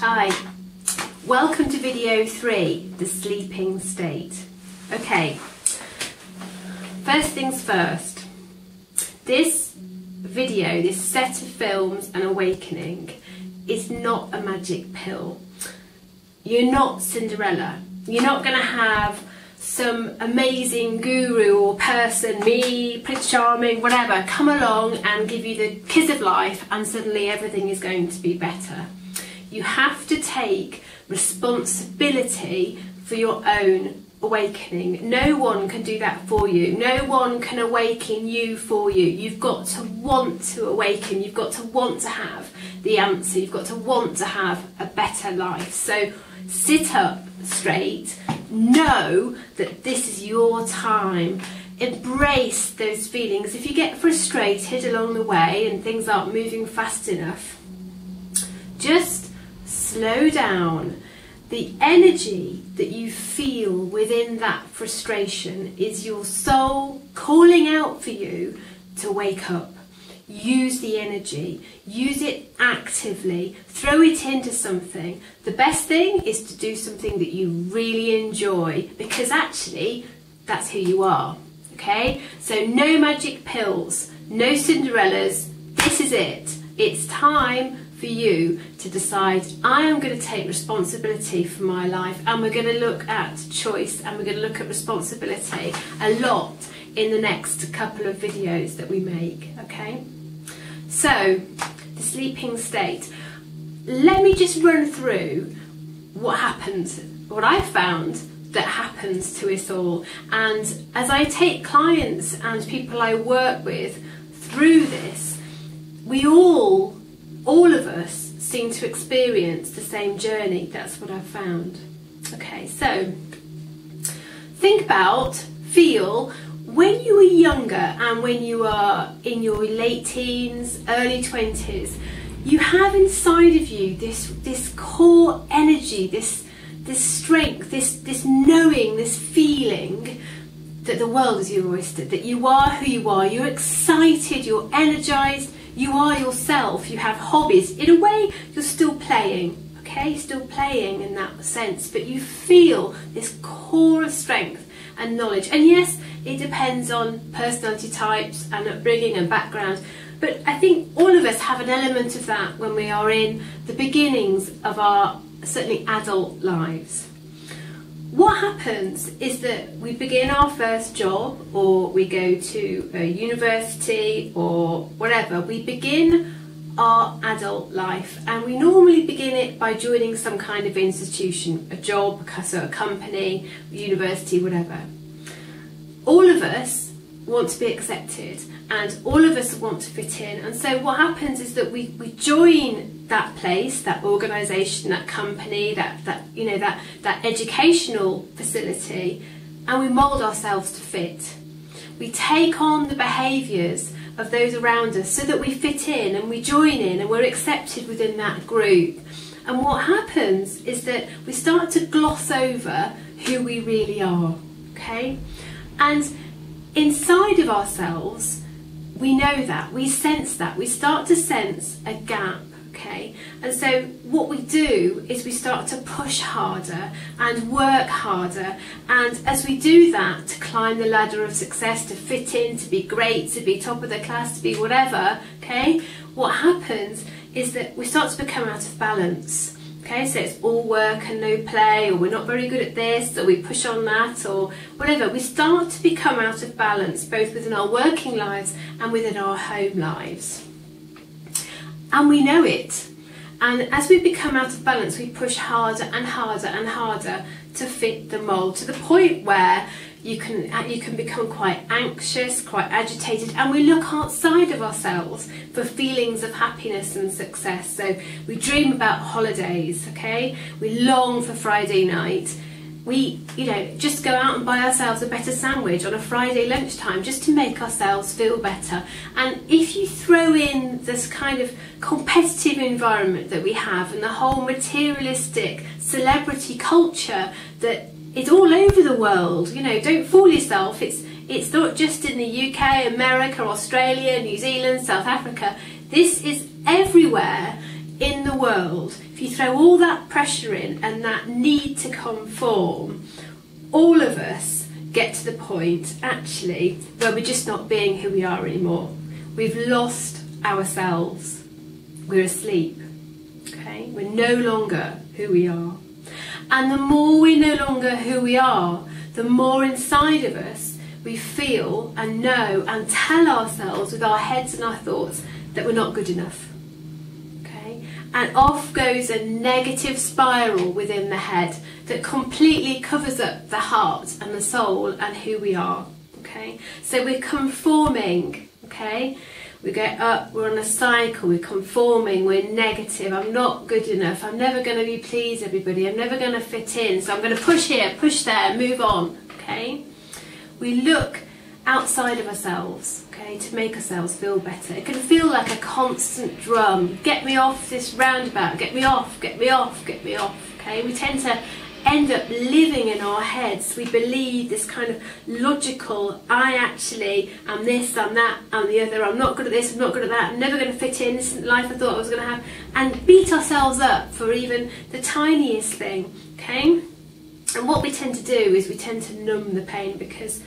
Hi, welcome to video 3, the sleeping state. Okay, first things first, this video, this set of films and awakening is not a magic pill. You're not Cinderella. You're not going to have some amazing guru or person, me, Prince Charming, whatever, come along and give you the kiss of life and suddenly everything is going to be better. You have to take responsibility for your own awakening. No one can do that for you. No one can awaken you for you. You've got to want to awaken. You've got to want to have the answer. You've got to want to have a better life. So sit up straight. Know that this is your time. Embrace those feelings. If you get frustrated along the way and things aren't moving fast enough, just slow down. The energy that you feel within that frustration is your soul calling out for you to wake up. Use the energy, use it actively, throw it into something. The best thing is to do something that you really enjoy, because actually that's who you are. Okay, so no magic pills, no Cinderellas. This is it. It's time for you to decide, I am going to take responsibility for my life, and we're going to look at choice and we're going to look at responsibility a lot in the next couple of videos that we make. Okay, so the sleeping state, let me just run through what happens, what I found that happens to us all. And as I take clients and people I work with through this, we all of us seem to experience the same journey. That's what I've found. Okay, so think about, feel, when you were younger and when you are in your late teens, early 20s, you have inside of you this core energy, this strength, this knowing, this feeling that the world is your oyster, that you are who you are. You're excited, you're energized, you are yourself, you have hobbies. In a way, you're still playing, okay? Still playing in that sense, but you feel this core of strength and knowledge. And yes, it depends on personality types and upbringing and background, but I think all of us have an element of that when we are in the beginnings of our, certainly, adult lives. What happens is that we begin our first job, or we go to a university or whatever. We begin our adult life, and we normally begin it by joining some kind of institution, a job, so a company, a university, whatever. All of us want to be accepted, and all of us want to fit in. And so what happens is that we join that place, that organisation, that company, that educational facility, and we mould ourselves to fit. We take on the behaviours of those around us so that we fit in and we join in and we're accepted within that group. And what happens is that we start to gloss over who we really are, okay? And inside of ourselves, we know that, we sense that, we start to sense a gap. Okay, and so what we do is we start to push harder and work harder, and as we do that, to climb the ladder of success, to fit in, to be great, to be top of the class, to be whatever, okay, what happens is that we start to become out of balance. Okay, so it's all work and no play, or we're not very good at this, or we push on that, or whatever. We start to become out of balance, both within our working lives and within our home lives. And we know it. And as we become out of balance, we push harder and harder and harder to fit the mould, to the point where you can become quite anxious, quite agitated, and we look outside of ourselves for feelings of happiness and success. So we dream about holidays, okay? We long for Friday night. We, just go out and buy ourselves a better sandwich on a Friday lunchtime just to make ourselves feel better. And if you throw in this kind of competitive environment that we have, and the whole materialistic celebrity culture that is all over the world, don't fool yourself, it's not just in the UK, America, Australia, New Zealand, South Africa. This is everywhere. in the world, if you throw all that pressure in and that need to conform, all of us get to the point actually where we're just not being who we are anymore. We've lost ourselves. We're asleep. Okay? We're no longer who we are. And the more we're no longer who we are, the more inside of us we feel and know and tell ourselves with our heads and our thoughts that we're not good enough. Okay? And off goes a negative spiral within the head that completely covers up the heart and the soul and who we are. Okay? So we're conforming. Okay? We go up, we're on a cycle, we're conforming, we're negative, I'm not good enough, I'm never going to be pleased everybody, I'm never going to fit in, so I'm going to push here, push there, move on, okay? We look outside of ourselves, okay, to make ourselves feel better. It can feel like a constant drum, get me off this roundabout, get me off, get me off, get me off, okay? We tend to end up living in our heads. We believe this kind of logical, I actually am this, I'm that, I'm the other, I'm not good at this, I'm not good at that, I'm never going to fit in, this isn't the life I thought I was going to have, and beat ourselves up for even the tiniest thing, okay? And what we tend to do is we tend to numb the pain, because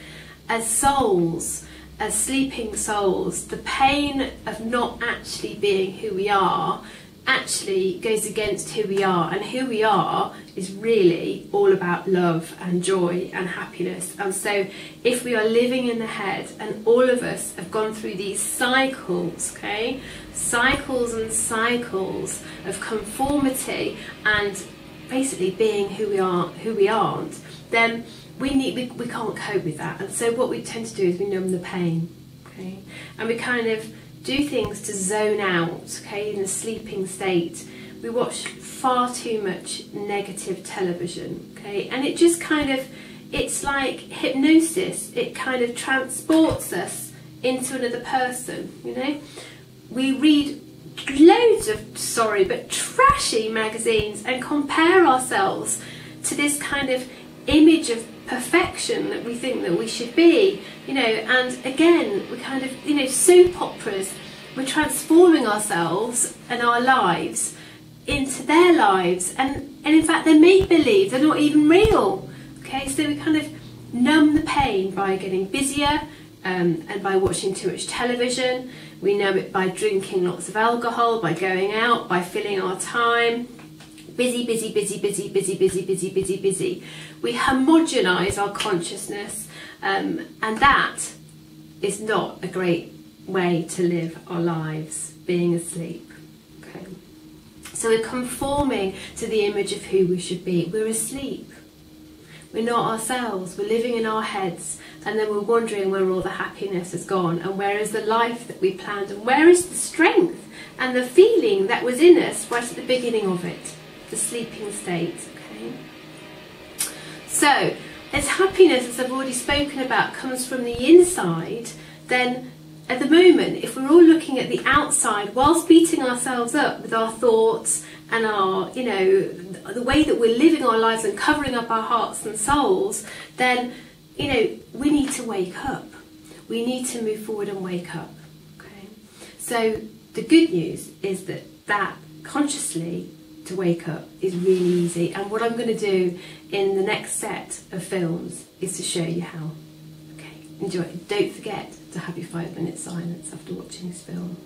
as souls, as sleeping souls, the pain of not actually being who we are actually goes against who we are, and who we are is really all about love and joy and happiness. And so if we are living in the head, and all of us have gone through these cycles, okay, cycles and cycles of conformity and basically being who we are, who we aren't, then we can't cope with that. And so what we tend to do is we numb the pain, okay, and we kind of do things to zone out, okay, in a sleeping state. We watch far too much negative television, okay, and it just kind of, it's like hypnosis. It kind of transports us into another person, you know. We read loads of, sorry, but trashy magazines and compare ourselves to this kind of image of perfection that we think that we should be, you know. And again, we kind of, you know, soap operas, we're transforming ourselves and our lives into their lives, and in fact they're make-believe, they're not even real, okay. So we kind of numb the pain by getting busier, and by watching too much television. We numb it by drinking lots of alcohol, by going out, by filling our time. Busy, busy, busy, busy, busy, busy, busy, busy, busy. We homogenise our consciousness, and that is not a great way to live our lives, being asleep. Okay. So we're conforming to the image of who we should be. We're asleep. We're not ourselves. We're living in our heads, and then we're wondering where all the happiness has gone, and where is the life that we planned, and where is the strength and the feeling that was in us right at the beginning of it. The sleeping state, okay? So, as happiness, as I've already spoken about, comes from the inside, then at the moment, if we're all looking at the outside whilst beating ourselves up with our thoughts and our, you know, the way that we're living our lives and covering up our hearts and souls, then, you know, we need to wake up. We need to move forward and wake up, okay? So the good news is that consciously to wake up is really easy, and what I'm going to do in the next set of films is to show you how. Okay, enjoy. Don't forget to have your 5-minute silence after watching this film.